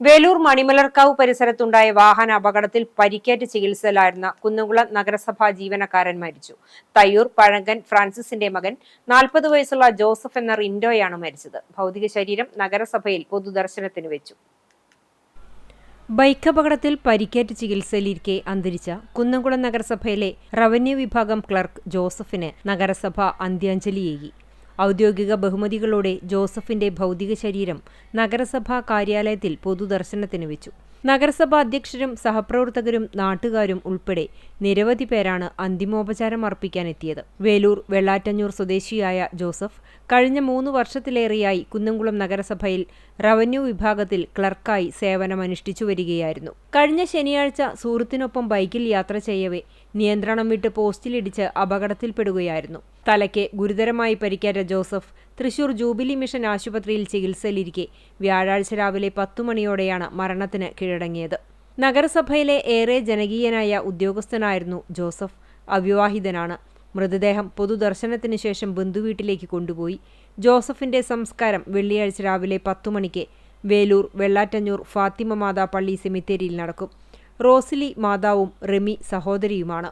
വേലൂർ മണിമലർക്കാവ് പരിസരത്തുണ്ടായ വാഹന അപകടത്തിൽ പരിക്കേറ്റ് ചികിത്സയിലായിരുന്ന കുന്നംകുളം നഗരസഭാ ജീവനക്കാരൻ മരിച്ചു. തയ്യൂർ പഴങ്കൻ ഫ്രാൻസിസിന്റെ മകൻ 40 വയസ്സുള്ള ജോസഫ് എന്ന റിൻഡോയാണ് മരിച്ചത്. ഭൗതിക ശരീരം നഗരസഭയിൽ പൊതുദർശനത്തിന് വെച്ചു. ബൈക്ക് അപകടത്തിൽ പരിക്കേറ്റ് ചികിത്സയിലിരിക്കെ അന്തരിച്ച കുന്നംകുളം നഗരസഭയിലെ റവന്യൂ വിഭാഗം ക്ലർക്ക് ജോസഫിന് നഗരസഭ അന്ത്യാഞ്ജലിയേകി. ഔദ്യോഗിക ബഹുമതികളോടെ ജോസഫിന്റെ ഭൗതിക ശരീരം നഗരസഭാ കാര്യാലയത്തിൽ പൊതുദർശനത്തിന് വെച്ചു. നഗരസഭാ അധ്യക്ഷരും സഹപ്രവർത്തകരും നാട്ടുകാരും ഉൾപ്പെടെ നിരവധി പേരാണ് അന്തിമോപചാരം അർപ്പിക്കാനെത്തിയത്. വേലൂർ വെള്ളാറ്റഞ്ഞൂർ സ്വദേശിയായ ജോസഫ് കഴിഞ്ഞ 3 വർഷത്തിലേറെയായി കുന്നംകുളം നഗരസഭയിൽ റവന്യൂ വിഭാഗത്തിൽ ക്ലർക്കായി സേവനമനുഷ്ഠിച്ചു വരികയായിരുന്നു. കഴിഞ്ഞ ശനിയാഴ്ച സുഹൃത്തിനൊപ്പം ബൈക്കിൽ യാത്ര ചെയ്യവേ നിയന്ത്രണം വിട്ട് പോസ്റ്റിലിടിച്ച് അപകടത്തിൽപ്പെടുകയായിരുന്നു. തലയ്ക്ക് ഗുരുതരമായി പരിക്കേറ്റ ജോസഫ് തൃശൂർ ജൂബിലി മിഷൻ ആശുപത്രിയിൽ ചികിത്സയിലിരിക്കെ വ്യാഴാഴ്ച രാവിലെ 10 മണിയോടെയാണ് മരണത്തിന് കീഴടങ്ങിയത്. നഗരസഭയിലെ ഏറെ ജനകീയനായ ഉദ്യോഗസ്ഥനായിരുന്നു ജോസഫ്. അവിവാഹിതനാണ്. മൃതദേഹം പൊതുദർശനത്തിന് ശേഷം ബന്ധുവീട്ടിലേക്ക് കൊണ്ടുപോയി. ജോസഫിന്റെ സംസ്കാരം വെള്ളിയാഴ്ച രാവിലെ 10 മണിക്ക് വേലൂർ വെള്ളാറ്റഞ്ഞൂർ ഫാത്തിമ മാതാ പള്ളി സെമിത്തേരിയിൽ നടക്കും. റോസിലി മാതാവും റെമി സഹോദരിയുമാണ്.